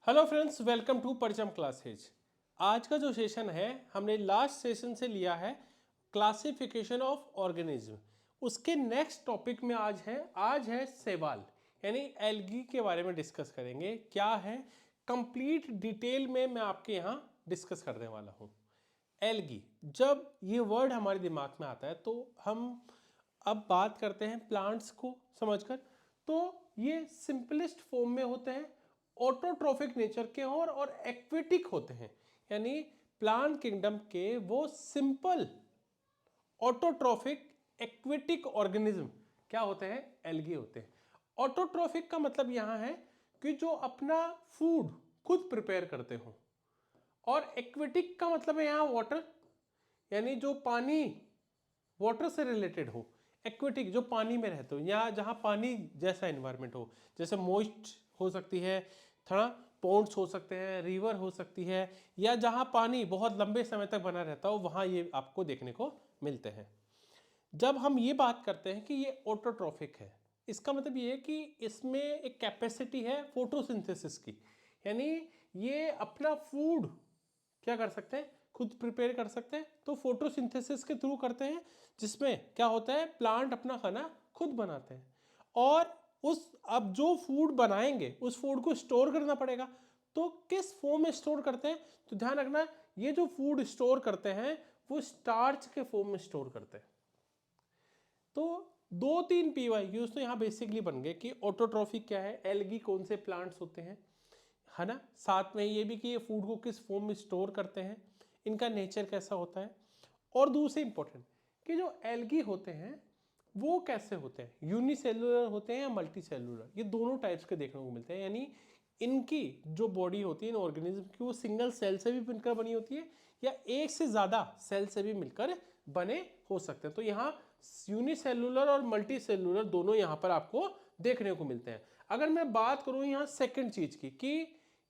Hello friends, welcome to परिचम classes. आज का जो सेशन है हमने लास्ट सेशन से लिया है क्लासिफिकेशन ऑफ ऑर्गेनिज्म। उसके नेक्स्ट टॉपिक में आज है शैवाल यानी एल्गी के बारे में डिस्कस करेंगे। क्या है कंप्लीट डिटेल में मैं आपके यहाँ डिस्कस करने वाला हूँ। एल्गी, जब ये वर्ड हमारे दिमाग में आता है तो हम अब बात करते हैं प्लांट्स को समझकर। तो ये सिंपलेस्ट फॉर्म में होते हैं, ऑटोट्रोफिक नेचर के और एक्वेटिक होते हैं। यानी प्लांट किंगडम के वो सिंपल ऑटोट्रोफिक एक्वेटिक ऑर्गेनिज्म क्या होते हैं, एल्गी होते हैं। ऑटोट्रोफिक का मतलब यहां है कि जो अपना फूड खुद प्रिपेयर करते हो, और एक्वेटिक का मतलब है यहां वाटर, यानी जो पानी वाटर से रिलेटेड हो। एक्वेटिक जो पानी में रहते हो या जहाँ पानी जैसा एनवायरनमेंट हो, जैसे मॉइस्ट हो सकती है, थोड़ा पॉन्ड्स हो सकते हैं, रिवर हो सकती है, या जहाँ पानी बहुत लंबे समय तक बना रहता हो, वहाँ ये आपको देखने को मिलते हैं। जब हम ये बात करते हैं कि ये ऑटोट्रॉफिक है, इसका मतलब ये है कि इसमें एक कैपेसिटी है फोटोसिंथेसिस की, यानी ये अपना फूड क्या कर सकते हैं, खुद प्रिपेयर कर सकते हैं। तो फोटोसिंथेसिस के थ्रू करते हैं, जिसमें क्या होता है प्लांट अपना खाना खुद बनाते हैं। और अब जो फूड बनाएंगे उस फूड को स्टोर करना पड़ेगा। तो किस फॉर्म में स्टोर करते हैं, तो ध्यान रखना ये जो फूड स्टोर करते हैं वो स्टार्च के फॉर्म में स्टोर करते हैं। तो 2-3 पीवाईक्यूज तो यहाँ बेसिकली बन गए कि ऑटोट्रॉफिक क्या है, एल्गी कौन से प्लांट्स होते हैं, है ना। साथ में ये भी कि ये फूड को किस फॉर्म में स्टोर करते हैं, इनका नेचर कैसा होता है। और दूसरे इंपॉर्टेंट कि जो एल्गी होते हैं वो कैसे होते हैं, यूनिसेलुलर होते हैं या मल्टी सेलुलर, ये दोनों टाइप्स के देखने को मिलते हैं। यानी इनकी जो बॉडी होती है इन ऑर्गेनिज्म की, वो सिंगल सेल से भी मिलकर बनी होती है या एक से ज़्यादा सेल से भी मिलकर बने हो सकते हैं। तो यहाँ यूनिसेलुलर और मल्टी सेलुलर दोनों यहाँ पर आपको देखने को मिलते हैं। अगर मैं बात करूँ यहाँ सेकेंड चीज़ की कि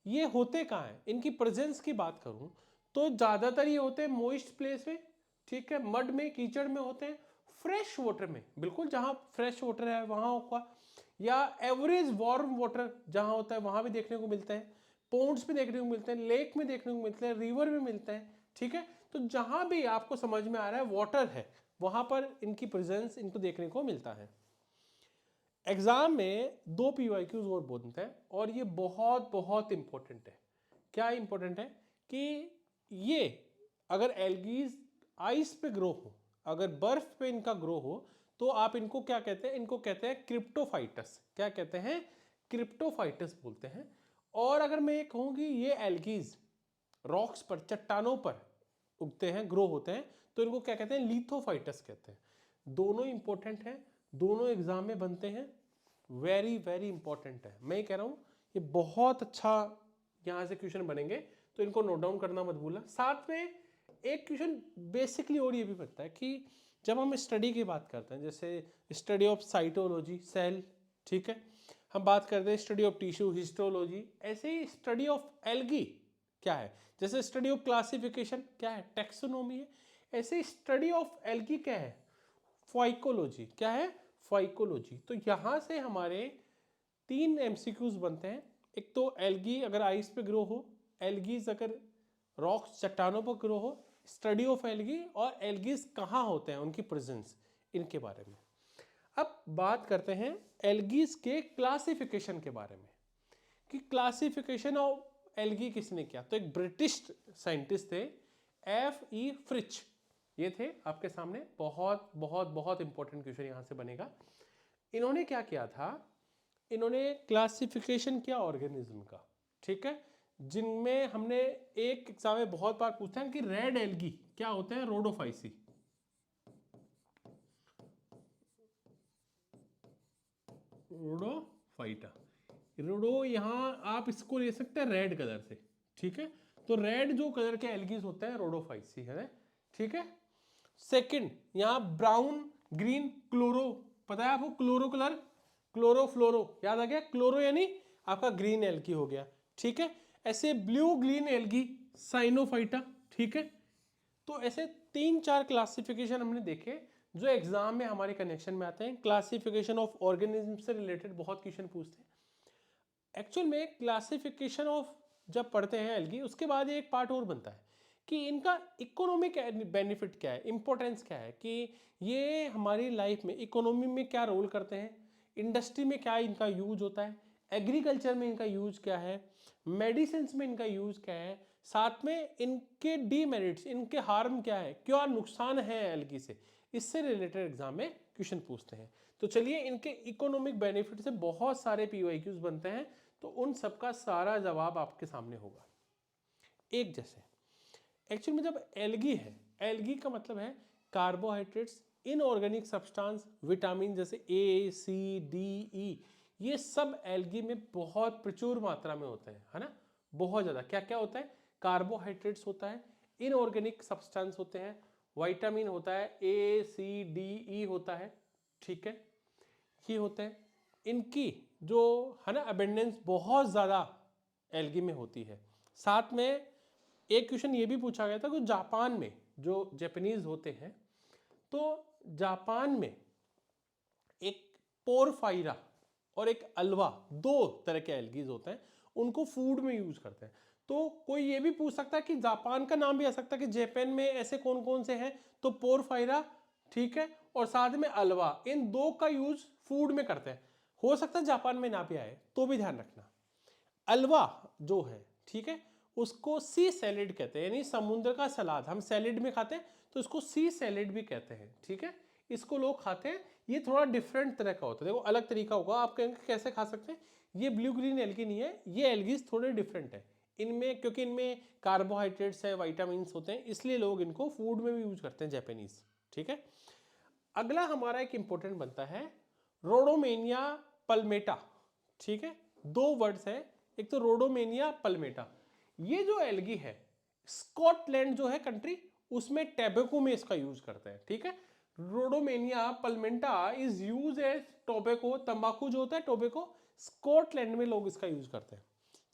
ये होते कहाँ हैं, इनकी प्रेजेंस की बात करूँ, तो ज़्यादातर ये होते हैं मॉइस्ट प्लेस में, ठीक है, मड में, कीचड़ में होते हैं, फ्रेश वाटर में, बिल्कुल जहाँ फ्रेश वाटर है वहाँ होगा, या एवरेज वार्म वाटर जहाँ होता है वहाँ भी देखने को मिलते हैं, पोन्ड्स में देखने को मिलते हैं, लेक में देखने को मिलते हैं, रिवर में मिलते हैं, ठीक है। तो जहाँ भी आपको समझ में आ रहा है वाटर है वहाँ पर इनकी प्रेजेंस इनको देखने को मिलता है। एग्जाम में 2 पीवाईक्यूज और बनते हैं और ये बहुत बहुत इंपॉर्टेंट है। क्या इंपॉर्टेंट है कि ये अगर एल्गीज आइस पे ग्रो हो, अगर बर्फ पे इनका ग्रो हो, तो आप इनको क्या कहते हैं, इनको कहते हैं क्रिप्टोफाइटस। क्या कहते हैं, क्रिप्टोफाइटस बोलते हैं। और अगर मैं ये कहूँ कि ये एल्गीज रॉक्स पर, चट्टानों पर उगते हैं, ग्रो होते हैं, तो इनको क्या कहते हैं, लिथोफाइटस कहते हैं। दोनों इंपॉर्टेंट हैं, दोनों एग्जाम में बनते हैं, वेरी वेरी इंपॉर्टेंट है। मैं ये कह रहा हूँ ये बहुत अच्छा यहाँ से क्वेश्चन बनेंगे, तो इनको नोट डाउन करना मत भूलना। साथ में एक क्वेश्चन बेसिकली और ये भी बनता है कि जब हम स्टडी की बात करते हैं, जैसे स्टडी ऑफ साइटोलॉजी सेल, ठीक है, हम बात करते हैं स्टडी ऑफ टिश्यू हिस्टोलॉजी, ऐसे ही स्टडी ऑफ एल्गी क्या है, जैसे स्टडी ऑफ क्लासिफिकेशन क्या है, टेक्सोनोमी है, ऐसे स्टडी ऑफ एल्गी क्या है, फाइकोलॉजी। क्या है, फाइकोलॉजी। तो यहां से हमारे 3 एमसीक्यूज बनते हैं। एक तो एल्गी अगर आइस पे ग्रो हो, एल्गीज अगर रॉक्स चट्टानों पर ग्रो हो, स्टडी ऑफ एल्गी, और एल्गीज कहाँ होते हैं, उनकी प्रेजेंस, इनके बारे में। अब बात करते हैं एल्गीज के क्लासिफिकेशन के बारे में कि क्लासिफिकेशन ऑफ एल्गी किसने किया। तो एक ब्रिटिश साइंटिस्ट थे, F.E. फ्रिच, ये थे आपके सामने। बहुत बहुत बहुत इंपॉर्टेंट क्वेश्चन यहां से बनेगा। इन्होंने क्या किया था, इन्होंने क्लासिफिकेशन किया ऑर्गेनिज्म का, ठीक है, जिनमें हमने एक एग्जाम में बहुत बार पूछा है कि रेड एल्गी क्या होते हैं, रोडोफाइसी, रोडोफाइटा, रोडो, यहाँ आप इसको ले सकते हैं रेड कलर से, ठीक है। तो रेड जो कलर के एल्गीज होते हैं रोडोफाइसी है, ठीक है। सेकंड यहाँ ब्राउन ग्रीन क्लोरो, पता है आपको क्लोरो कलर, क्लोरो फ्लोरो याद आ गया, क्लोरो यानी आपका ग्रीन एल्गी हो गया, ठीक है। ऐसे ब्लू ग्रीन एल्गी साइनोफाइटा, ठीक है। तो ऐसे 3-4 क्लासिफिकेशन हमने देखे जो एग्जाम में हमारे कनेक्शन में आते हैं। क्लासिफिकेशन ऑफ ऑर्गेनिज्म से रिलेटेड बहुत क्वेश्चन पूछते हैं। एक्चुअल में क्लासिफिकेशन ऑफ जब पढ़ते हैं एल्गी, उसके बाद एक पार्ट और बनता है कि इनका इकोनॉमिक बेनिफिट क्या है, इंपॉर्टेंस क्या है, कि ये हमारी लाइफ में इकोनॉमी में क्या रोल करते हैं, इंडस्ट्री में क्या इनका यूज होता है, एग्रीकल्चर में इनका यूज क्या है, मेडिसिन में इनका यूज क्या है, साथ में इनके डीमेरिट्स, इनके हार्म क्या है, क्या नुकसान है एल्गी से, इससे रिलेटेड एग्जाम में क्वेश्चन पूछते हैं। तो चलिए, इनके इकोनॉमिक बेनिफिट से बहुत सारे पीवाईक्यूज बनते हैं, तो उन सबका सारा जवाब आपके सामने होगा एक जैसे। एक्चुअल में जब एल्गी है, एल्गी का मतलब है कार्बोहाइड्रेट्स, इनऑर्गेनिक सब्सटेंस, विटामिन जैसे ए सी डी ई, ये सब एल्गी में बहुत प्रचुर मात्रा में होते हैं, है ना, बहुत ज़्यादा। क्या क्या होता है, कार्बोहाइड्रेट्स होता है, इनऑर्गेनिक सब्सटेंस होते हैं, विटामिन होता है, ए सी डी ई होता है, ठीक है, ये होते हैं। इनकी जो है ना अबेंडेंस बहुत ज़्यादा एल्गी में होती है। साथ में एक क्वेश्चन ये भी पूछा गया था कि जापान में जो जापानीज होते हैं, तो जापान में एक पोरफाइरा और एक अल्वा, दो तरह के एल्गीज होते हैं, उनको फूड में यूज करते हैं। तो कोई ये भी पूछ सकता है कि जापान का नाम भी आ सकता है कि जापान में ऐसे कौन कौन से हैं, तो पोरफाइरा, ठीक है, और साथ में अल्वा, इन दो का यूज फूड में करते हैं। हो सकता है जापान में ना भी आए, तो भी ध्यान रखना। अल्वा जो है, ठीक है, उसको सी सैलेड कहते हैं, यानी समुद्र का सलाद, हम सैलेड में खाते हैं तो इसको सी सैलेड भी कहते हैं, ठीक है, इसको लोग खाते हैं। ये थोड़ा डिफरेंट तरह का होता है, देखो अलग तरीका होगा, आप कहेंगे कैसे खा सकते हैं, ये ब्लू ग्रीन एल्गी नहीं है, ये एल्गीज थोड़े डिफरेंट है इनमें, क्योंकि इनमें कार्बोहाइड्रेट्स है, विटामिन्स होते हैं, इसलिए लोग इनको फूड में भी यूज करते हैं जापानीज, ठीक है। अगला हमारा एक इंपॉर्टेंट बनता है रोडोमेनिया पल्मेटा, ठीक है, दो वर्ड्स है, एक तो रोडोमेनिया पल्मेटा। ये जो एल्गी है, स्कॉटलैंड जो है कंट्री, उसमें टैबेको में इसका यूज करते हैं, ठीक है। रोडोमेनिया पल्मेंटा इज यूज एज टोबैको, तंबाकू जो होता है टोबैको, स्कॉटलैंड में लोग इसका यूज करते हैं।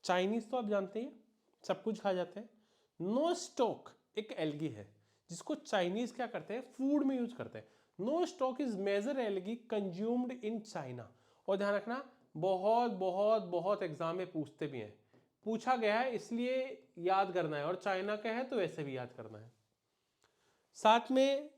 चाइनीज तो आप जानते हैं सब कुछ खा जाते हैं। नो स्टॉक एक एल्गी है जिसको चाइनीज क्या करते हैं, फूड में यूज करते हैं। Nostoc is major algae consumed in China. और ध्यान रखना, बहुत बहुत बहुत एग्जाम में पूछते भी हैं, पूछा गया है इसलिए याद करना है, और चाइना का है तो वैसे भी याद करना है। साथ में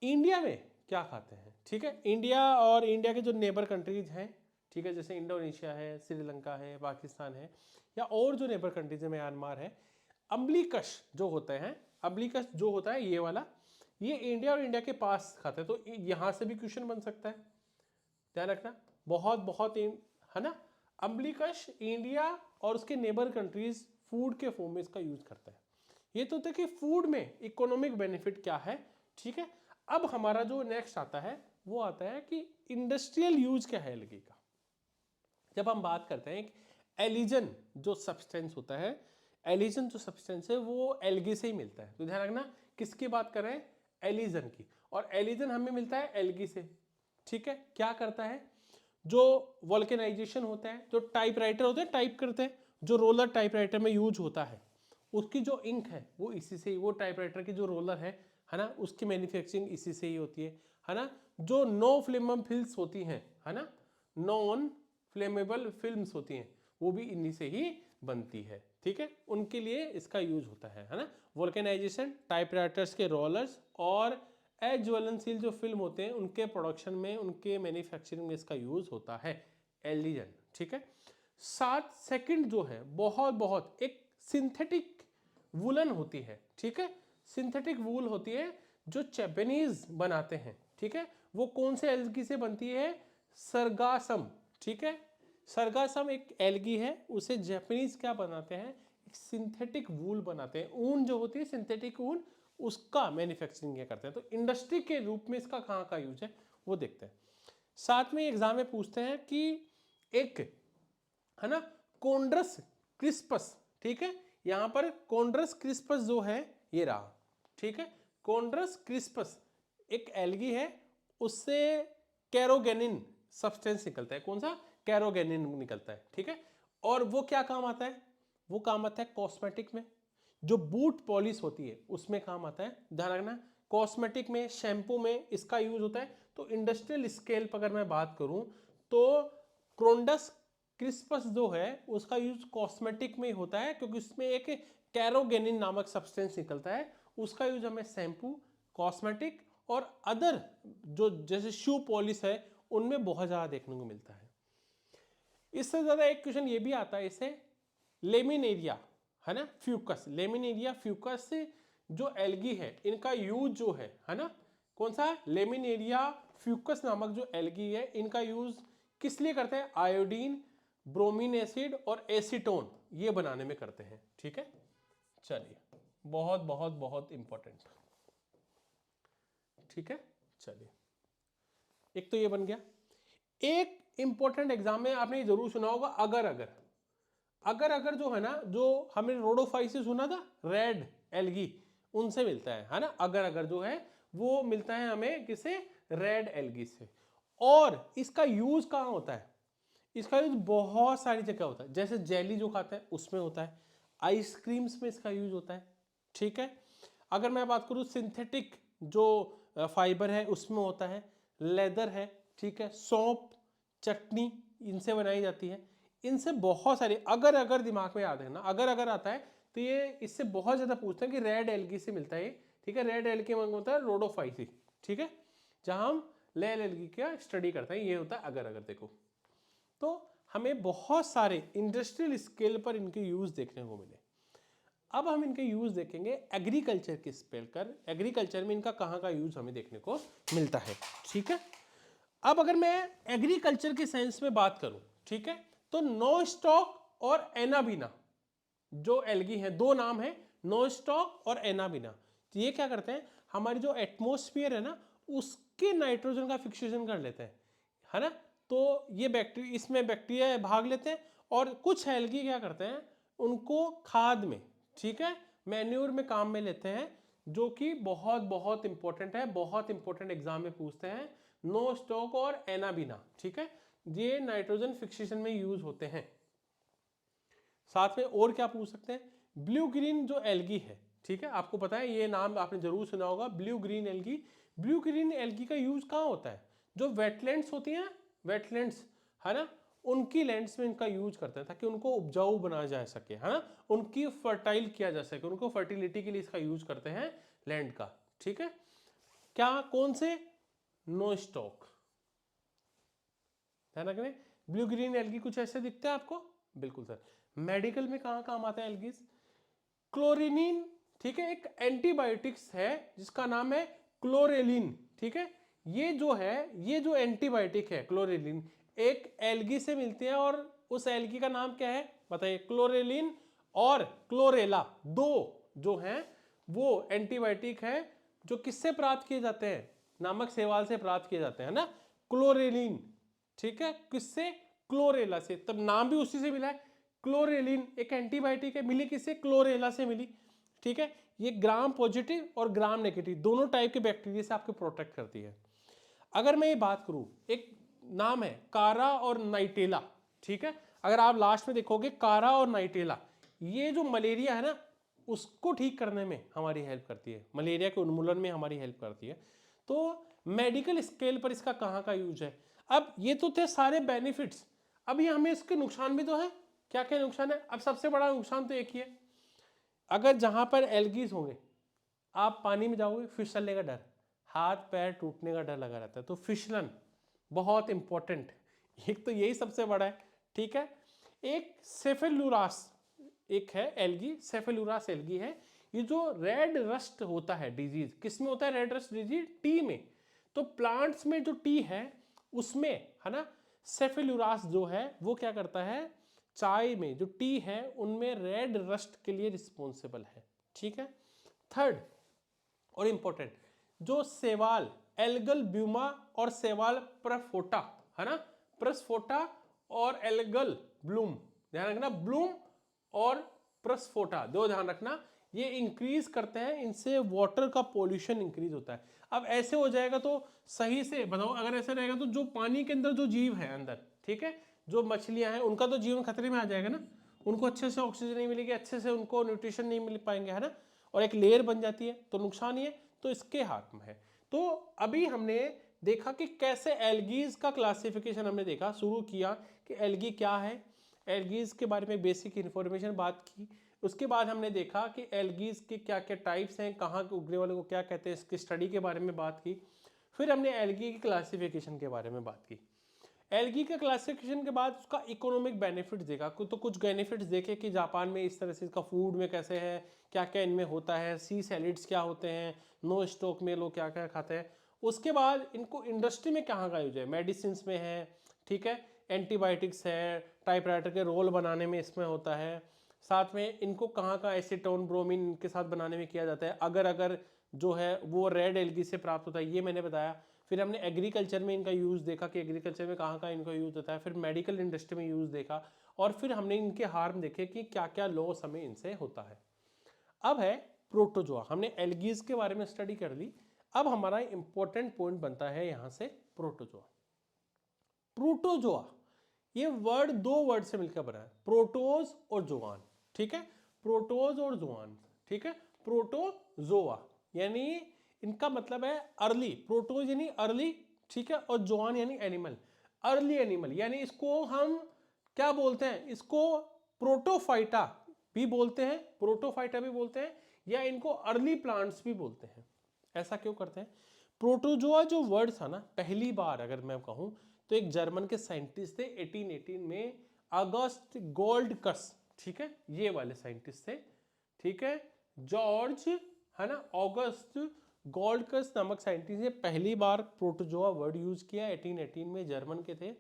इंडिया में क्या खाते हैं, ठीक है, इंडिया और इंडिया के जो नेबर कंट्रीज हैं, ठीक है, जैसे इंडोनेशिया है, श्रीलंका है, पाकिस्तान है, या और जो नेबर कंट्रीज है, म्यांमार है, अम्बलिकश जो होते हैं, अम्बलिकश जो होता है ये वाला, ये इंडिया और इंडिया के पास खाते हैं, तो यहाँ से भी क्वेश्चन बन सकता है, ध्यान रखना, बहुत बहुत है ना। अम्बलिकश इंडिया और उसके नेबर कंट्रीज फूड के फॉर्म में इसका यूज करता है। ये तो होता है कि फूड में इकोनॉमिक बेनिफिट क्या है, ठीक है। अब हमारा जो नेक्स्ट आता है वो आता है कि इंडस्ट्रियल यूज क्या है एल्गी का। जब हम बात करते हैं एलिजन जो सब्सटेंस होता है, एलिजन जो सब्सटेंस है वो एल्गी से ही मिलता है, तो ध्यान रखना किसकी बात कर रहे हैं, एलिजन की, और एलिजन हमें मिलता है एल्गी से, ठीक है। क्या करता है, जो वोल्केनाइजेशन होता है, जो टाइपराइटर होते हैं टाइप करते हैं, जो रोलर टाइपराइटर में यूज होता है, उसकी जो इंक है वो इसी से ही, वो टाइपराइटर की जो रोलर है ना, उसकी मैन्युफैक्चरिंग इसी से ही होती है ना। जो नो फ्लेमेबल फिल्म्स होती हैं, है ना, नॉन फ्लेमेबल फिल्म्स होती हैं, वो भी इन्हीं से ही बनती है, ठीक है, उनके लिए इसका यूज होता है ना। वोल्केनाइजेशन, टाइपराइटर्स के रोलर्स और अज्वलनशील जो फिल्म होते हैं उनके प्रोडक्शन में, उनके मैन्युफैक्चरिंग में इसका यूज होता है एलिजन, ठीक है। साथ सेकंड जो है बहुत बहुत एक सिंथेटिक वुलन होती है, ठीक है, सिंथेटिक वूल होती है जो जापानीज बनाते हैं, ठीक है, वो कौन से एल्गी से बनती है, सरगासम, ठीक है, सरगासम एक एल्गी है, उसे जापानीज क्या बनाते हैं, एक सिंथेटिक वूल बनाते हैं, ऊन जो होती है सिंथेटिक ऊन, उसका मैन्युफैक्चरिंग क्या करते हैं। तो इंडस्ट्री के रूप में इसका कहाँ का यूज है वो देखते हैं। साथ में एग्जाम में पूछते हैं कि एक है ना कोंड्रस क्रिस्पस, ठीक है, यहां पर कोंड्रस क्रिस्पस जो है ये रहा, ठीक है, कोंड्रस क्रिस्पस एक एल्गी है, उससे कैरोगेनिन सब्सटेंस निकलता है, कौन सा, कैरोगेनिन निकलता है, ठीक है, और वो क्या काम आता है, वो काम आता है कॉस्मेटिक में, जो बूट पॉलिश होती है उसमें काम आता है, ध्यान रखना, कॉस्मेटिक में, शैम्पू में इसका यूज होता है। तो इंडस्ट्रियल स्केल पर अगर मैं बात करूं तो क्रोंडस क्रिस्पस जो है उसका यूज कॉस्मेटिक में होता है, क्योंकि उसमें एक कैरोगेनिन नामक सब्सटेंस निकलता है, उसका यूज हमें शैम्पू, कॉस्मेटिक और अदर जो जैसे शू पॉलिश है उनमें बहुत ज़्यादा देखने को मिलता है। इससे ज़्यादा एक क्वेश्चन ये भी आता है इससे, लेमिनेरिया है ना, फ्यूकस, लेमिनेरिया फ्यूकस जो एल्गी है इनका यूज जो है ना, कौन सा, लेमिनेरिया फ्यूकस नामक जो एल्गी है इनका यूज किस लिए करते हैं, आयोडीन, ब्रोमीन एसिड और एसीटोन ये बनाने में करते हैं। ठीक है, चलिए बहुत बहुत बहुत इंपॉर्टेंट। ठीक है, चलिए एक तो ये बन गया। एक इंपॉर्टेंट एग्जाम में आपने जरूर सुना होगा अगर अगर, अगर अगर जो है ना, जो हमने रोडोफाइट सुना था, रेड एल्गी, उनसे मिलता है ना, अगर अगर जो है वो मिलता है हमें किसे, रेड एल्गी से। और इसका यूज कहाँ होता है, इसका यूज बहुत सारी जगह होता है, जैसे जेली जो खाते हैं उसमें होता है, आइसक्रीम्स में इसका यूज होता है। ठीक है, अगर मैं बात करूँ सिंथेटिक जो फाइबर है उसमें होता है, लेदर है, ठीक है, सौंप, चटनी इनसे बनाई जाती है, इनसे बहुत सारे अगर अगर दिमाग में याद है ना, अगर अगर आता है तो ये इससे बहुत ज़्यादा पूछते हैं कि रेड एल्गी से मिलता है। ठीक है, रेड एल्गी में होता है रोडोफाइसी। ठीक है, जहाँ हम रेड एल्गी का स्टडी करते हैं, ये होता है अगर अगर। देखो तो हमें बहुत सारे इंडस्ट्रियल स्केल पर इनके यूज़ देखने को मिले। अब हम इनके यूज़ देखेंगे एग्रीकल्चर के स्केल पर, एग्रीकल्चर में इनका कहाँ का यूज़ हमें देखने को मिलता है। ठीक है, अब अगर मैं एग्रीकल्चर के सेंस में बात करूं, ठीक है, तो नोस्टॉक और एनाबिना जो एल्गी हैं, दो नाम है, नोस्टॉक और एनाबिना। तो ये क्या करते हैं, हमारी जो एटमॉस्फेयर है ना उसके नाइट्रोजन का फिक्सेशन कर लेते हैं, है ना। तो ये बैक्टीरिया, इसमें बैक्टीरिया भाग लेते हैं, और कुछ एल्गी क्या करते हैं, उनको खाद में, ठीक है, मैन्योर में काम में लेते हैं, जो कि बहुत बहुत इंपॉर्टेंट है, बहुत इंपॉर्टेंट एग्जाम में पूछते हैं, नोस्टॉक और एनाबिना। ठीक है, ये नाइट्रोजन फिक्सेशन में यूज होते हैं। साथ में और क्या पूछ सकते हैं, ब्लू ग्रीन जो एल्गी है, ठीक है, आपको पता है ये नाम आपने जरूर सुना होगा, blue green algae. Blue green algae का यूज कहाँ होता है, जो वेटलैंड्स होती हैं, वेटलैंड्स है ना, उनकी लैंड्स में इनका यूज करते हैं ताकि उनको उपजाऊ बनाया जा सके, है ना, उनकी फर्टाइल किया जा सके, उनको फर्टिलिटी के लिए इसका यूज करते हैं लैंड का। ठीक है, क्या, कौन से, नो स्टॉक, ध्यान रखना। ब्लू ग्रीन एल्गी कुछ ऐसे दिखते हैं आपको, बिल्कुल सर। मेडिकल में कहाँ काम आता है एल्गीज, क्लोरिनिन, ठीक है, एक एंटीबायोटिक्स है जिसका नाम है क्लोरेलिन। ठीक है, ये जो है, ये जो एंटीबायोटिक है क्लोरेलिन, एक एल्गी से मिलती है, और उस एल्गी का नाम क्या है बताइए, क्लोरेलिन और क्लोरेला, दो जो हैं वो एंटीबायोटिक है जो किससे प्राप्त किए जाते हैं, नामक शैवाल से प्राप्त किए जाते हैं ना, क्लोरेलिन। ठीक है, किससे, क्लोरेला से, तब नाम भी उसी से मिला है, क्लोरेलिन एक एंटीबायोटिक है, मिली किससे, क्लोरेला से मिली। ठीक है, ये ग्राम पॉजिटिव और ग्राम नेगेटिव दोनों टाइप के बैक्टीरिया से आपको प्रोटेक्ट करती है। अगर मैं ये बात करूं, एक नाम है कारा और नाइटेला। ठीक है, अगर आप लास्ट में देखोगे कारा और नाइटेला, ये जो मलेरिया है ना उसको ठीक करने में हमारी हेल्प करती है, मलेरिया के उन्मूलन में हमारी हेल्प करती है। तो मेडिकल स्केल पर इसका कहाँ का यूज है। अब ये तो थे सारे बेनिफिट्स, अब ये हमें इसके नुकसान भी तो है, क्या क्या नुकसान है। अब सबसे बड़ा नुकसान तो एक ही है, अगर जहाँ पर एल्गीज होंगे, आप पानी में जाओगे, फिसलने का डर, हाथ पैर टूटने का डर लगा रहता है, तो फिसलन बहुत इंपॉर्टेंट, एक तो यही सबसे बड़ा है। ठीक है, एक सेफेलुरास एक है एल्गी, सेफेलुरास एल्गी है, ये जो रेड रस्ट होता है डिजीज, किस में होता है रेड रस्ट डिजीज, टी में। तो प्लांट्स में जो टी है उसमें, है ना, सेफेलुरास जो है वो क्या करता है, चाय में जो टी है उनमें रेड रस्ट के लिए रिस्पॉन्सिबल है। ठीक है, थर्ड और इंपॉर्टेंट, जो सेवाल एल्गल ब्यूमा और सेवाल प्रफोटा, है ना, प्रस्फोटा और एल्गल ब्लूम, ध्यान रखना, ब्लूम और प्रस्फोटा दो ध्यान रखना, ये इंक्रीज करते हैं, इनसे वाटर का पोल्यूशन इंक्रीज होता है। अब ऐसे हो जाएगा तो सही से बताओ, अगर ऐसे रहेगा तो जो पानी के अंदर जो जीव है अंदर, ठीक है, जो मछलियां हैं उनका तो जीवन खतरे में आ जाएगा ना, उनको अच्छे से ऑक्सीजन नहीं मिलेगी, अच्छे से उनको न्यूट्रिशन नहीं मिल पाएंगे, है ना, और एक लेयर बन जाती है, तो नुकसान ही है, तो इसके हाथ में है। तो अभी हमने देखा कि कैसे एल्गीज का क्लासिफिकेशन हमने देखा, शुरू किया कि एल्गी क्या है, एल्गीज के बारे में बेसिक इन्फॉर्मेशन बात की। उसके बाद हमने देखा कि एल्गीज के क्या क्या टाइप्स हैं, कहाँ के उगने वाले को क्या कहते हैं, इसकी स्टडी के बारे में बात की। फिर हमने एल्गी की क्लासिफिकेशन के बारे में बात की। एल्गी के क्लासिफिकेशन के बाद उसका इकोनॉमिक बेनिफिट्स देखा, तो कुछ बेनिफिट्स देखे कि जापान में इस तरह से इसका फूड में कैसे है, क्या क्या इनमें होता है, सी सैलिड्स क्या होते हैं, नो स्टॉक में लोग क्या क्या खाते हैं। उसके बाद इनको इंडस्ट्री में कहाँ का यूज है, मेडिसिन में है, ठीक है, एंटीबायोटिक्स है, टाइपराइटर के रोल बनाने में इसमें होता है। साथ में इनको कहाँ का एसीटोन ब्रोमीन के साथ बनाने में किया जाता है, अगर जो है वो रेड एल्गी से प्राप्त होता है, ये मैंने बताया। फिर हमने एग्रीकल्चर में इनका यूज़ देखा कि एग्रीकल्चर में कहाँ कहाँ इनका यूज़ होता है। फिर मेडिकल इंडस्ट्री में यूज़ देखा, और फिर हमने इनके हार्म देखे कि क्या क्या लॉस हमें इनसे होता है। अब है प्रोटोजोआ। हमने एल्गीज के बारे में स्टडी कर ली। अब हमारा इंपॉर्टेंट पॉइंट बनता है यहाँ से प्रोटोजोआ। प्रोटोजोआ ये वर्ड दो वर्ड से मिलकर बना है, प्रोटोज और जोआन, ठीक है, प्रोटोज और जोआन, ठीक है। प्रोटोजोआ यानी इनका मतलब है अर्ली, प्रोटोज यानी अर्ली, ठीक है, और जोआन यानी एनिमल, अर्ली एनिमल, यानी इसको हम क्या बोलते हैं, इसको प्रोटोफाइटा भी बोलते हैं, प्रोटोफाइटा भी बोलते हैं, या इनको अर्ली प्लांट्स भी बोलते हैं। ऐसा क्यों करते हैं? प्रोटोजोआ जो वर्ड था ना, पहली बार अगर मैं कहूं तो एक जर्मन के साइंटिस्ट थे 1818 में, अगस्ट गोल्डकस, ठीक है, ये वाले साइंटिस्ट थे, ठीक है, जॉर्ज, है ना, ऑगस्ट गोल्डकस नामक साइंटिस्ट ने पहली बार प्रोटोजोआ वर्ड यूज किया 1818 में, जर्मन के थे।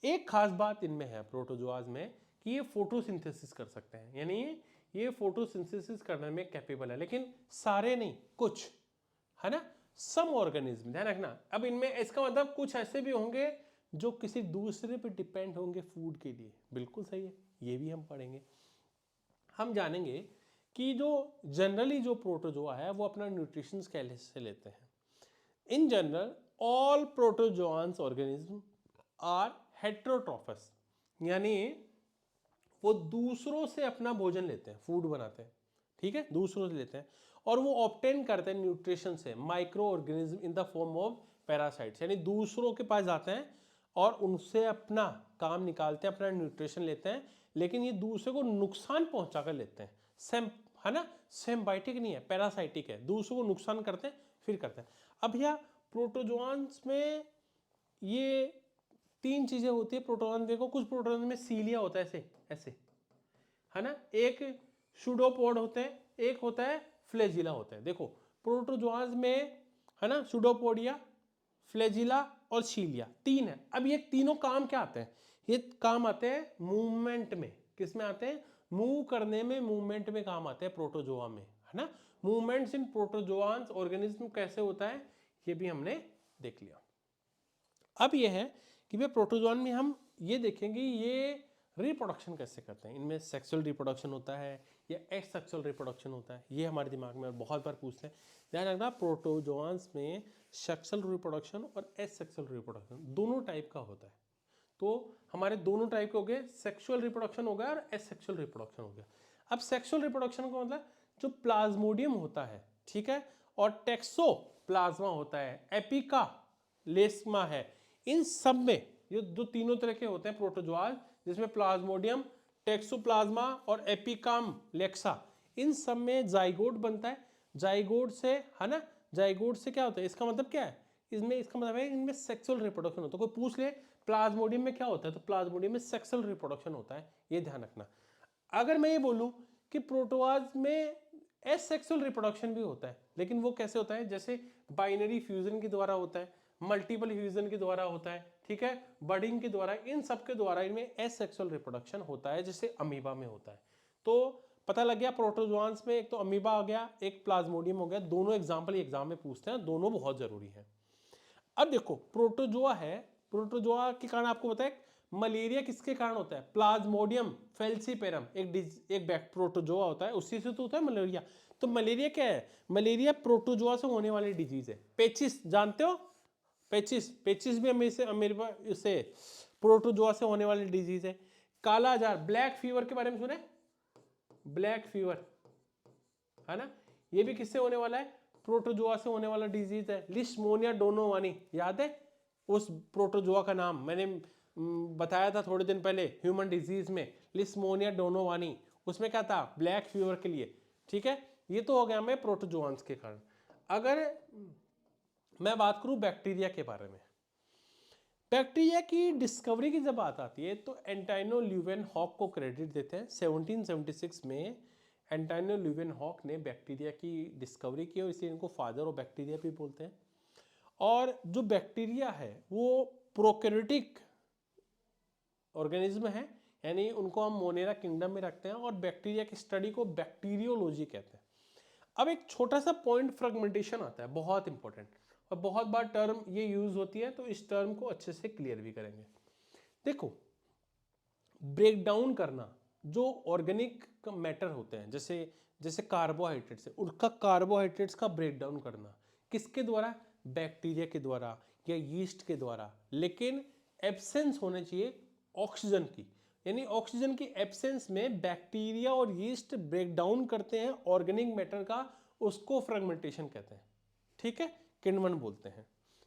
एक खास बात इनमें है प्रोटोजोआज में कि ये फोटोसिंथेसिस कर सकते हैं, यानी ये फोटोसिंथेसिस करने में कैपेबल है, लेकिन सारे नहीं, कुछ, है ना, सम ऑर्गेनिज्म, ध्यान रखना। अब इनमें इसका मतलब कुछ ऐसे भी होंगे जो किसी दूसरे पे डिपेंड होंगे फूड के लिए, बिल्कुल सही है, ये भी हम पढ़ेंगे। हम जानेंगे कि जो जनरली जो प्रोटोजोआ है वो अपना न्यूट्रिशन कैसे लेते हैं। In general all protozoans organism are heterotrophs, यानी वो दूसरों से अपना भोजन लेते हैं, फूड बनाते हैं, ठीक है, दूसरों से लेते हैं, और वो ऑब्टेन करते हैं न्यूट्रिशन से micro organism in the form of parasites, यानी दूसरों के पास जाते हैं और उनसे अपना काम निकालते हैं, अपना न्यूट्रिशन लेते हैं, लेकिन ये दूसरे को नुकसान पहुंचा कर लेते हैं। सेम, है ना, सिम्बायोटिक नहीं है, पैरासाइटिक है, दूसरों को नुकसान करते हैं फिर करते हैं। अब यह प्रोटोजोआन्स में ये तीन चीजें होती है। प्रोटोजोआन देखो, कुछ प्रोटोजोआन में सीलिया होता है, ऐसे ऐसे, है ना, एक सूडोपोड होते हैं, एक होता है फ्लैजिला होता है। देखो प्रोटोजोआन्स में, है ना, सूडोपोडिया, फ्लैजिला और सीलिया, तीन है। अब ये तीनों काम क्या आते हैं? ये काम आते हैं मूवमेंट में। किस में आते हैं? मूव करने में, मूवमेंट में काम आते हैं प्रोटोजोआ में, है ना। मूवमेंट्स इन प्रोटोजोआन्स ऑर्गेनिज्म कैसे होता है ये भी हमने देख लिया। अब ये है कि भाई प्रोटोजोआन में हम ये देखेंगे ये रिप्रोडक्शन कैसे करते हैं। इनमें सेक्सुअल रिप्रोडक्शन होता है या एसेक्सुअल रिप्रोडक्शन होता है, ये हमारे दिमाग में बहुत बार पूछते हैं। ध्यान रखना, प्रोटोजोआन्स में सेक्सुअल रिप्रोडक्शन और एसेक्सुअल रिप्रोडक्शन दोनों टाइप का होता है। तो हमारे दोनों टाइप के हो गए, सेक्सुअल रिप्रोडक्शन हो गया और एसेक्सुअल रिप्रोडक्शन हो गया। अब सेक्सुअल रिप्रोडक्शन का मतलब जो प्लाज्मोडियम होता है, ठीक है, और टेक्सोप्लाज्मा होता है, एपिका लेस्मा है, इन सब में ये जो तीनों तरह के होते हैं प्रोटोजोआ, जिसमें प्लाज्मोडियम, टेक्सोप्लाज्मा और एपिकाम लेक्सा, इन सब में जाइगोट बनता है। जाइगोट से, है ना, जाइगोट से क्या होता है, इसका मतलब क्या है, इसमें इसका मतलब है इनमें सेक्सुअल रिप्रोडक्शन होता है। कोई पूछ ले प्लाज्मोडियम में क्या होता है, तो प्लाज्मोडियम में सेक्सुअल रिप्रोडक्शन होता है, ये ध्यान रखना। अगर मैं ये बोलूं कि प्रोटोआज में एसेक्सुअल रिप्रोडक्शन भी होता है, लेकिन वो कैसे होता है, जैसे बाइनरी फ्यूजन के द्वारा होता है, मल्टीपल फ्यूजन के द्वारा होता है, ठीक है, बडिंग के द्वारा, इन सब के द्वारा इनमें एसेक्सुअल रिप्रोडक्शन होता है, जैसे अमीबा में होता है। तो पता लग गया प्रोटोजोआन्स में एक तो अमीबा आ गया, एक प्लाज्मोडियम हो गया। दोनों एग्जाम्पल एग्जाम में पूछते हैं, दोनों बहुत जरूरी है। अब देखो प्रोटोजोआ है, प्रोटोजोआ के कारण आपको बताया मलेरिया किसके कारण होता है, प्लाज्मोडियम फेल्सीपेरम, एक प्रोटोजोआ होता है, उसी से तो होता है मलेरिया। तो मलेरिया क्या है? मलेरिया प्रोटोजोआ से होने वाली डिजीज है। पेचिस जानते हो, पेचिस, पेचिस भी अमेरिका से प्रोटोजोआ से होने वाली डिजीज है। काला आजार, ब्लैक फीवर के बारे में सुने, ब्लैक फीवर, है ना, ये भी किससे होने वाला है, प्रोटोजोआ से होने वाला डिजीज है। लिस्मोनिया डोनोवानी, याद है उस प्रोटोजोआ का नाम, मैंने बताया था थोड़े दिन पहले ह्यूमन डिजीज में लिस्मोनिया डोनोवानी, उसमें क्या था, ब्लैक फीवर के लिए। ठीक है, ये तो हो गया हमें प्रोटोजोआंस के कारण। अगर मैं बात करूं बैक्टीरिया के बारे में, बैक्टीरिया की डिस्कवरी की जब बात आती है तो एंटोनियो ल्यूवेनहॉक को क्रेडिट देते हैं। 1776 में एंटोनियो ल्यूवेनहॉक ने बैक्टीरिया की डिस्कवरी की और इसलिए इनको फादर ऑफ बैक्टीरिया भी बोलते हैं। और जो बैक्टीरिया है वो प्रोकैरियोटिक ऑर्गेनिज्म है, यानी उनको हम मोनेरा किंगडम में रखते हैं और बैक्टीरिया की स्टडी को बैक्टीरियोलॉजी कहते हैं। अब एक छोटा सा पॉइंट फ्रेगमेंटेशन आता है, बहुत इंपॉर्टेंट, और बहुत बार टर्म ये यूज होती है, तो इस टर्म को अच्छे से क्लियर भी करेंगे। देखो, ब्रेक डाउन करना जो ऑर्गेनिक मैटर होते हैं, जैसे जैसे कार्बोहाइड्रेट्स है, उनका कार्बोहाइड्रेट्स का ब्रेक डाउन करना किसके द्वारा, बैक्टीरिया के द्वारा या यीस्ट के द्वारा, लेकिन एब्सेंस होने चाहिए ऑक्सीजन की, यानी ऑक्सीजन की एब्सेंस में बैक्टीरिया और यीस्ट ब्रेक डाउन करते हैं ऑर्गेनिक मैटर का, उसको फ्रेगमेंटेशन कहते हैं। ठीक है, किण्वन बोलते हैं।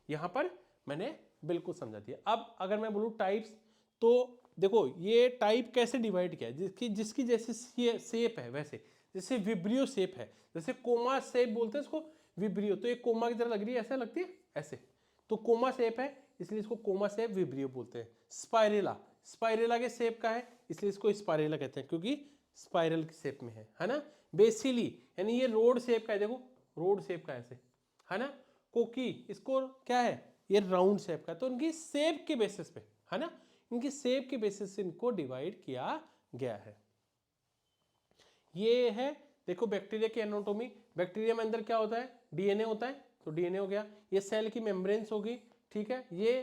यहां पर मैंने बिल्कुल समझा दिया। अब अगर मैं बोलूं टाइप्स, तो देखो ये टाइप कैसे डिवाइड किया है, जिसकी जिसकी जैसे शेप है, वैसे जैसे विब्रियो शेप है, जैसे कोमा शेप बोलते हैं इसको विब्रियो, तो एक कोमा की तरह लग रही है, ऐसे लगती है ऐसे, तो कोमा शेप है इसलिए इसको कोमा शेप विब्रियो बोलते हैं। स्पाइरेला, स्पाइरेला के शेप का है इसलिए इसको स्पाइरेला कहते हैं, क्योंकि स्पाइरल की शेप में है ना। बेसिली यानी ये रोड शेप का है, देखो रोड शेप का ऐसे, है ना। कोकी, इसको क्या है, ये राउंड शेप का, तो इनकी शेप के बेसिस पे, है ना, इनकी शेप के बेसिस से इनको डिवाइड किया गया है। ये है देखो बैक्टीरिया की एनाटॉमी। बैक्टीरिया में अंदर क्या होता है, डीएनए होता है, तो डीएनए हो गया। ये सेल की मेम्ब्रेन्स होगी, ठीक है। ये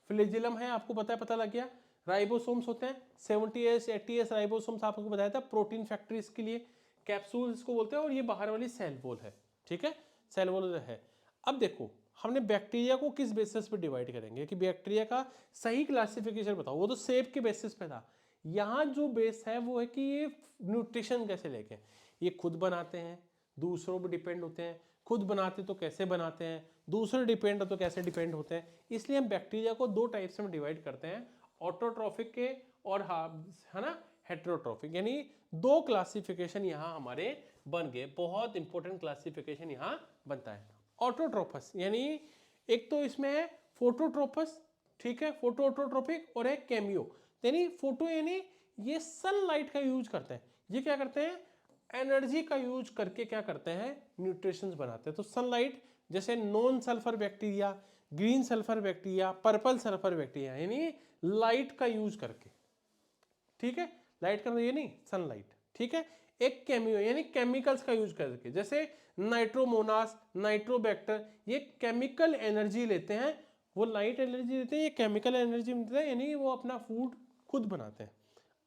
फ्लैजिलम है, आपको पता है, पता लग गया। राइबोसोम्स होते हैं, 70s 80s राइबोसोम्स आपको बताया था प्रोटीन फैक्ट्रीज के लिए। कैप्सूल इसको बोलते हैं, और ये बाहर वाली सेल वॉल है, ठीक है, सेल वॉल है। अब देखो हमने बैक्टीरिया को किस बेसिस पे डिवाइड करेंगे कि बैक्टीरिया का सही क्लासिफिकेशन बताओ, वो तो शेप के बेसिस पे था। यहाँ जो बेस है वो है कि ये न्यूट्रिशन कैसे लेके, ये खुद बनाते हैं, दूसरों पर डिपेंड होते हैं, खुद बनाते तो कैसे बनाते हैं, दूसरे डिपेंड हो तो कैसे डिपेंड होते हैं। इसलिए हम बैक्टीरिया को दो टाइप्स में डिवाइड करते हैं, ऑटोट्रॉफिक के और है ना हेटेरोट्रॉफिक, यानी दो क्लासिफिकेशन यहाँ हमारे बन गए। बहुत इंपॉर्टेंट क्लासिफिकेशन यहाँ बनता है। ऑटोट्रोपस यानी एक तो इसमें है फोटोट्रोपस, ठीक है, फोटो ऑटोट्रोपिक, और एक कैमियो। यानी फोटो यानी ये सनलाइट का यूज करते हैं, ये क्या करते हैं, एनर्जी का यूज करके क्या करते हैं, न्यूट्रिशंस बनाते हैं। तो सनलाइट जैसे non sulphur bacteria, green sulphur bacteria, purple sulphur bacteria, यानी लाइट का यूज करके, ठीक है, लाइट का ये नहीं सनलाइट, ठीक है। एक केमियो यानी केमिकल्स का यूज करके, जैसे नाइट्रोमोनास, नाइट्रोबैक्टर, ये केमिकल एनर्जी लेते हैं, वो लाइट एनर्जी देते हैं, ये केमिकल एनर्जी देते हैं, यानी वो अपना फूड खुद बनाते हैं।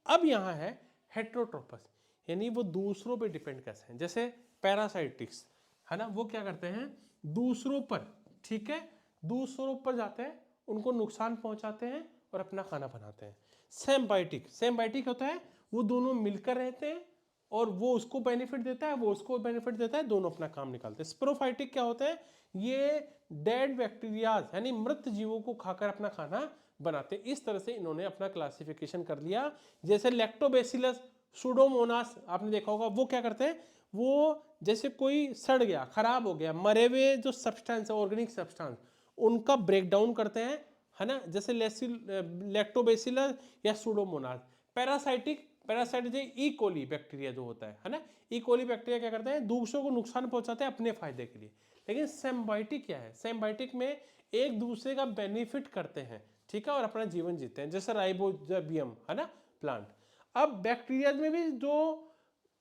अब यहाँ है हेट्रोट्रोपस, यानी वो दूसरों पे डिपेंड कैसे हैं, जैसे पैरासाइटिक्स, है ना, वो क्या करते हैं दूसरों पर, ठीक है, दूसरों पर जाते हैं, उनको नुकसान पहुंचाते हैं और अपना खाना बनाते हैं। सिम्बायोटिक, सिम्बायोटिक होता है वो दोनों मिलकर रहते हैं और वो उसको बेनिफिट देता है, वो उसको बेनिफिट देता है, दोनों अपना काम निकालते हैं। स्पोरोफाइटिक क्या होता है, ये डेड बैक्टीरियाज यानी मृत जीवों को खाकर अपना खाना बनाते हैं। इस तरह से इन्होंने अपना क्लासिफिकेशन कर लिया। जैसे लैक्टोबैसिलस, सुडोमोनास आपने देखा होगा, वो क्या करते हैं, वो जैसे कोई सड़ गया, खराब हो गया, मरे हुए जो सब्सटेंस है, ऑर्गेनिक सब्सटेंस, उनका ब्रेक डाउन करते हैं, है ना, जैसे लैक्टोबैसिलस या सुडोमोनास। पैरासाइटिक, पैरासाइट जो ई कोली बैक्टीरिया जो होता है ना, ई कोली बैक्टीरिया क्या करते हैं, दूसरों को नुकसान पहुंचाते हैं अपने फायदे के लिए। लेकिन सिम्बायोटिक क्या है, सिम्बायोटिक में एक दूसरे का बेनिफिट करते हैं, ठीक है, और अपना जीवन जीते हैं, जैसे राइबोजोबियम, है ना, प्लांट। अब बैक्टीरिया में भी जो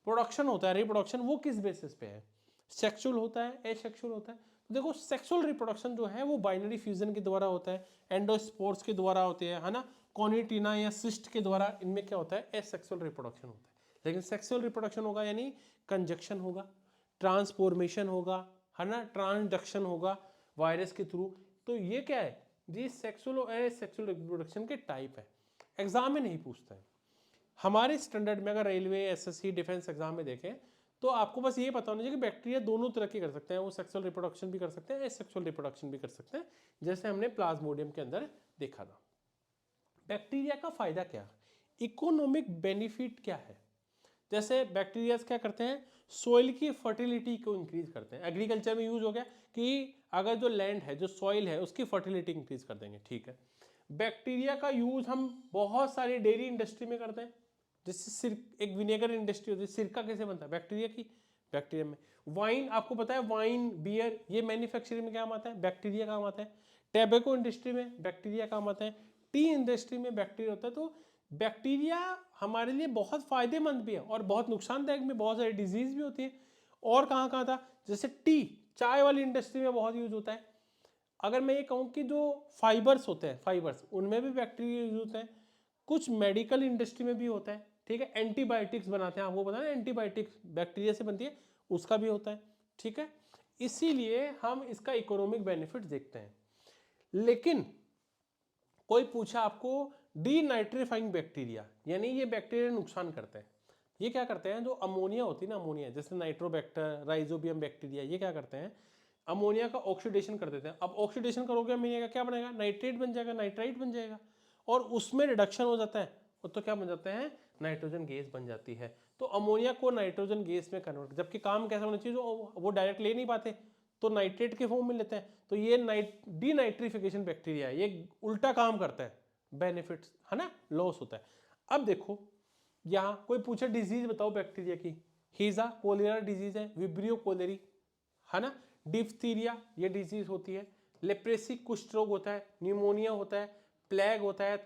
प्रोडक्शन होता है, रिप्रोडक्शन, वो किस बेसिस पे है, सेक्सुअल होता है, एसेक्सुअल होता है। तो देखो सेक्सुअल रिप्रोडक्शन जो है वो बाइनरी फ्यूजन के द्वारा होता है, एंडोस्पोर्स के द्वारा होते हैं, है ना, कॉनिटीना या सिस्ट के द्वारा, इनमें क्या होता है, एसेक्सुअल रिप्रोडक्शन होता है। लेकिन सेक्सुअल रिप्रोडक्शन होगा यानी कंजक्शन होगा, ट्रांसफॉर्मेशन होगा, है ना, ट्रांसडक्शन होगा वायरस के थ्रू। तो ये क्या है, ये सेक्सुअल और एसेक्सुअल रिप्रोडक्शन के टाइप है, एग्जाम में नहीं पूछता है। हमारे स्टैंडर्ड में अगर रेलवे, एसएससी, डिफेंस एग्जाम में देखें तो आपको बस ये पता होना चाहिए कि बैक्टीरिया दोनों तरह के कर सकते हैं, वो सेक्सुअल रिप्रोडक्शन भी कर सकते हैं, एसेक्सुअल रिप्रोडक्शन भी कर सकते हैं, जैसे हमने प्लाज्मोडियम के अंदर देखा था। बैक्टीरिया का फायदा क्या, इकोनॉमिक बेनिफिट क्या है। जैसे बैक्टीरिया क्या करते हैं, सॉइल की फर्टिलिटी को इंक्रीज करते हैं। एग्रीकल्चर में यूज हो गया कि अगर जो लैंड है, जो सॉइल है, उसकी फर्टिलिटी इंक्रीज कर देंगे, ठीक है। बैक्टीरिया का यूज हम बहुत सारी डेयरी इंडस्ट्री में करते हैं। जैसे एक विनेगर इंडस्ट्री होती है, सिरका कैसे बनता है, बैक्टीरिया की, बैक्टीरिया में। वाइन, आपको पता है वाइन, बियर, ये मैन्युफैक्चरिंग में काम आता है, बैक्टीरिया काम आता है। टैबेको इंडस्ट्री में बैक्टीरिया काम आता है। टी इंडस्ट्री में बैक्टीरिया होता है। तो बैक्टीरिया हमारे लिए बहुत फायदेमंद भी है और बहुत नुकसानदायक भी, बहुत सारी डिजीज भी होती है। और कहाँ कहाँ था, जैसे टी, चाय वाली इंडस्ट्री में बहुत यूज होता है। अगर मैं ये कहूँ कि जो फाइबर्स होते हैं, फाइबर्स, उनमें भी बैक्टीरिया यूज होते हैं। कुछ मेडिकल इंडस्ट्री में भी होता है, ठीक है। एंटीबायोटिक्स बनाते हैं, आपको पता है एंटीबायोटिक्स बैक्टीरिया से बनती है, उसका भी होता है, ठीक है। इसीलिए हम इसका इकोनॉमिक बेनिफिट देखते हैं। लेकिन कोई पूछा आपको डीनाइट्रीफाइंग बैक्टीरिया, यानी ये बैक्टीरिया नुकसान करते हैं। ये क्या करते हैं, जो अमोनिया होती है ना, अमोनिया, जैसे नाइट्रोबैक्टर, राइजोबियम बैक्टीरिया, ये क्या करते हैं, अमोनिया का ऑक्सीडेशन कर देते हैं। अब ऑक्सीडेशन करोगे अमोनिया का, क्या बनेगा, नाइट्रेट बन जाएगा, नाइट्राइट बन जाएगा, और उसमें रिडक्शन हो जाता है, तो क्या बन जाते हैं, नाइट्रोजन गैस बन जाती है। तो अमोनिया को नाइट्रोजन गैस में कन्वर्ट, जबकि काम कैसा होना चाहिए, जो वो डायरेक्ट ले नहीं पाते, तो नाइट्रेट के फॉर्म में लेते हैं। तो ये डीनाइट्रिफिकेशन बैक्टीरिया है, ये उल्टा काम करता है, बेनिफिट्स है ना, लॉस होता है। अब देखो यहाँ कोई पूछे डिजीज बताओ बैक्टीरिया की, हीजा कोलेरा डिजीज है, विब्रियो कोलेरी, है ना, डिप्थीरिया ये डिजीज होती है, लेप्रेसी कुष्ठ रोग होता है, न्यूमोनिया होता है, प्लेग होता है,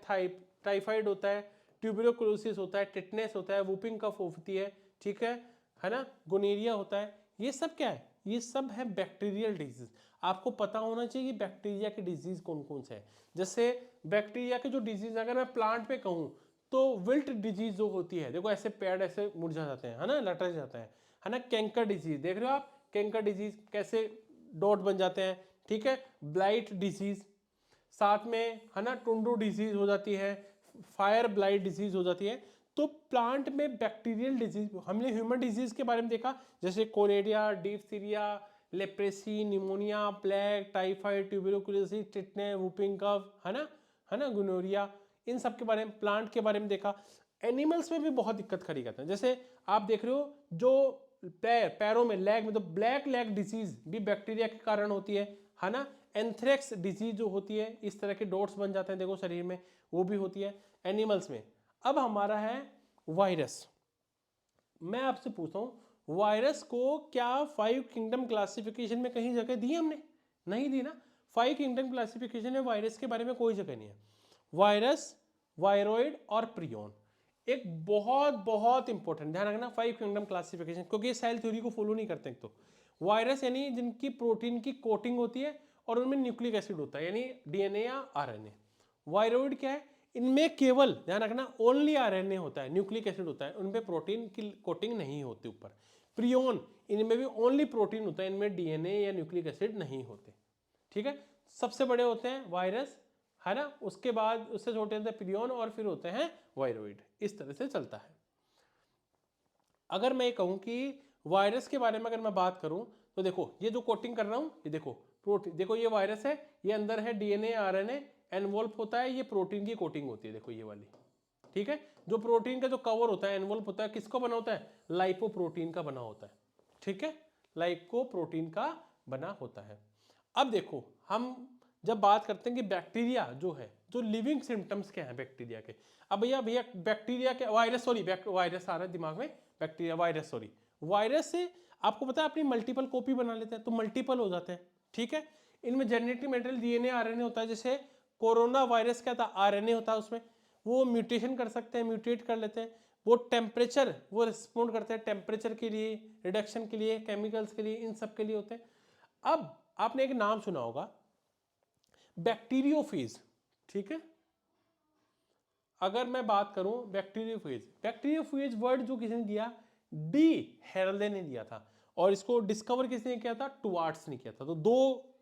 टाइफाइड होता है, ट्यूबरकुलोसिस होता है, टिटनेस होता है, वूपिंग कफ होती है, ठीक है ना, गोनेरिया होता है। ये सब क्या है, ये सब है बैक्टीरियल डिजीज। आपको पता होना चाहिए कि बैक्टीरिया के डिजीज कौन कौन से हैं। जैसे बैक्टीरिया के जो डिजीज, अगर मैं प्लांट पे कहूँ तो विल्ट डिजीज जो होती है, देखो ऐसे पेड़ ऐसे मुरझा जाते हैं, है ना, लटक जाते हैं, है ना। कैंकर डिजीज देख रहे हो आप, कैंकर डिजीज कैसे डॉट बन जाते हैं, ठीक है। ब्लाइट डिजीज, साथ में है ना, टुंडू डिजीज हो जाती है, फायर ब्लाइट डिजीज हो जाती है। तो प्लांट में बैक्टीरियल डिजीज, हमने ह्यूमन डिजीज के बारे में देखा, जैसे cholera, diphtheria, leprosy, pneumonia, plague, typhoid, tuberculosis, tetanus, whooping cough, है ना, गोनोरिया, इन सब के बारे में, प्लांट के बारे में देखा। एनिमल्स में भी बहुत दिक्कत खड़ी करते हैं। जैसे आप देख रहे हो जो पैरों में, लेग में, तो ब्लैक लेग डिजीज भी बैक्टीरिया के कारण होती है ना। एंथ्रेक्स डिजीज जो होती है, इस तरह के डॉट्स बन जाते हैं देखो शरीर में, वो भी होती है एनिमल्स में। अब हमारा है वायरस। मैं आपसे पूछता हूं, वायरस को क्या 5 किंगडम क्लासिफिकेशन में कहीं जगह दी हमने, नहीं दी ना। 5 किंगडम क्लासिफिकेशन में वायरस के बारे में कोई जगह नहीं है। वायरस, वायरोइड और प्रियोन, एक बहुत बहुत इंपॉर्टेंट, ध्यान रखना 5 किंगडम क्लासिफिकेशन, क्योंकि ये सेल थ्योरी को फॉलो नहीं करते। तो वायरस यानी जिनकी प्रोटीन की कोटिंग होती है और उनमें न्यूक्लिक एसिड होता है, यानी डीएनए या आरएनए। वायरोइड क्या है, इनमें केवल ध्यान रखना ओनली आरएनए होता है, न्यूक्लिक एसिड होता है, उनमें प्रोटीन की कोटिंग नहीं होती ऊपर। प्रियोन, इनमें भी ओनली प्रोटीन होता है, इनमें डीएनए या न्यूक्लिक एसिड नहीं होते, ठीक है। सबसे बड़े होते हैं वायरस, है ना, उसके बाद उससे छोटे होते हैं प्रियोन, और फिर होते हैं वायरोइड। इस तरह से चलता है। अगर मैं कहूं कि वायरस के बारे में अगर मैं बात करूं, तो देखो ये जो कोटिंग कर रहा हूं, ये देखो प्रोटीन, देखो ये वायरस है, ये अंदर है डीएनए आरएनए, एनवॉल्प होता है, ये प्रोटीन की कोटिंग होती है, देखो ये वाली, ठीक है। जो प्रोटीन का जो कवर होता है, एनवॉल्प होता है, किसको बना होता है, लाइपोप्रोटीन का बना होता है, ठीक है, लाइकोप्रोटीन का बना होता है। अब देखो हम जब बात करते हैं कि बैक्टीरिया जो है, जो लिविंग सिम्टम्स क्या है बैक्टीरिया के। अब भैया भैया बैक्टीरिया के, वायरस, सॉरी वायरस आ रहा है दिमाग में, बैक्टीरिया, वायरस, सॉरी, वायरस से आपको पता है अपनी मल्टीपल कॉपी बना लेते हैं, तो मल्टीपल हो जाते हैं, ठीक है। इनमें जेनेटिक मटेरियल डीएनए आरएनए होता है। जैसे कोरोना वायरस क्या था, आरएनए होता है उसमें, वो म्यूटेशन कर सकते हैं, म्यूटेट कर लेते हैं। वो टेम्परेचर, वो रिस्पॉन्ड करते हैं टेम्परेचर के लिए, रिडक्शन के लिए, केमिकल्स के लिए, इन सब के लिए होते हैं। अब आपने एक नाम सुना होगा, बैक्टीरियोफेज, ठीक है। अगर मैं बात करूं बैक्टीरियोफेज, बैक्टीरियोफेज वर्ड जो किसने दिया, डी हेरल्डे ने दिया था, और इसको डिस्कवर किसने किया था, टुवार्ट्स ने किया था। तो दो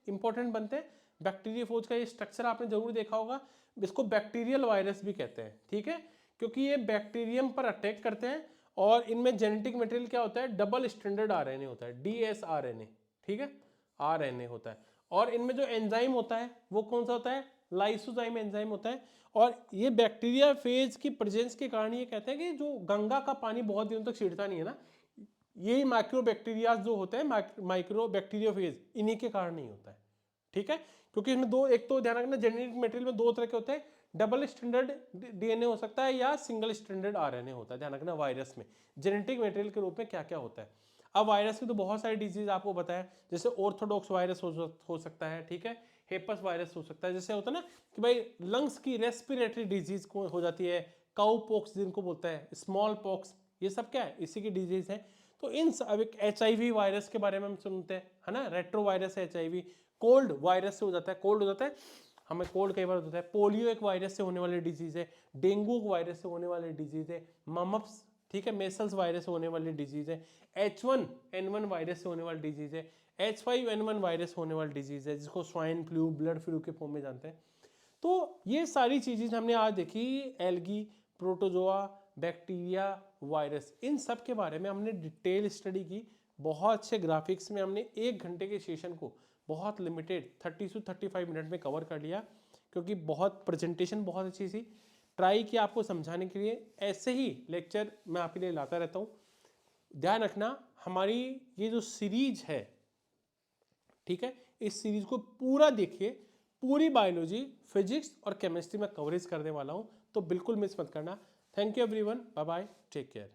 इंपॉर्टेंट बनते हैं। बैक्टीरियोफेज का ये स्ट्रक्चर आपने जरूर देखा होगा, इसको बैक्टीरियल वायरस भी कहते हैं, ठीक है, क्योंकि ये बैक्टीरियम पर अटैक करते हैं, और इनमें जेनेटिक मटेरियल क्या होता है, डबल स्टैंडर्ड आरएनए होता है, डीएसआरएनए, ठीक है, आरएनए होता है। और इनमें जो एंजाइम होता है वो कौन सा होता है, लाइसोजाइम एंजाइम होता है। और ये बैक्टीरिया फेज की प्रेजेंस के कारण ये कहते हैं कि जो गंगा का पानी बहुत दिनों तक छिड़ता नहीं है ना, यही माइक्रोबैक्टीरिया जो होते हैं, माइक्रोबैक्टीरियोफेज, इन्हीं के कारण नहीं होता है। ठीक है, क्योंकि इसमें दो, एक तो ध्यान रखना जेनेटिक मटेरियल में दो तरह के होते हैं, डबल स्टैंडर्ड डीएनए हो सकता है या सिंगल स्टैंडर्ड आरएनए होता है। ध्यान रखना वायरस में जेनेटिक मटेरियल के रूप में क्या क्या होता है। अब वायरस की तो बहुत सारी डिजीज आपको बताया, जैसे ऑर्थोडॉक्स वायरस हो सकता है, ठीक है, हेपस वायरस हो सकता है, जैसे होता है ना कि भाई लंग्स की रेस्पिरेटरी डिजीज को हो जाती है, काउ पॉक्स जिनको बोलता है, स्मॉल पॉक्स, ये सब क्या है, इसी की डिजीज है। तो इन सब, HIV वायरस के बारे में हम सुनते हैं, है ना, रेट्रो वायरस है HIV। कोल्ड वायरस से हो जाता है, कोल्ड हो जाता है हमें, कोल्ड कई बार होता है। पोलियो एक वायरस से होने वाली डिजीज है, डेंगू वायरस से होने वाली डिजीज है, ममप्स, ठीक है, मेसल्स वायरस से होने वाली डिजीज है, H1N1 वायरस से होने वाली डिजीज है, H5N1 वायरस होने वाली डिजीज है, जिसको स्वाइन फ्लू, ब्लड फ्लू के फॉर्म में जानते हैं। तो ये सारी चीजें हमने आज देखी, एल्गी, प्रोटोजोआ, बैक्टीरिया, वायरस, इन सब के बारे में हमने डिटेल स्टडी की। बहुत अच्छे ग्राफिक्स में हमने 1 घंटे के सेशन को बहुत लिमिटेड 30 से 35 मिनट में कवर कर लिया, क्योंकि बहुत प्रेजेंटेशन बहुत अच्छी थी। ट्राई किया आपको समझाने के लिए, ऐसे ही लेक्चर मैं आपके लिए लाता रहता हूँ। ध्यान रखना हमारी ये जो सीरीज है, ठीक है, इस सीरीज को पूरा देखिए, पूरी बायोलॉजी, फिजिक्स और केमिस्ट्री में कवरेज करने वाला हूँ, तो बिल्कुल मिस मत करना। Thank you everyone, bye bye, take care.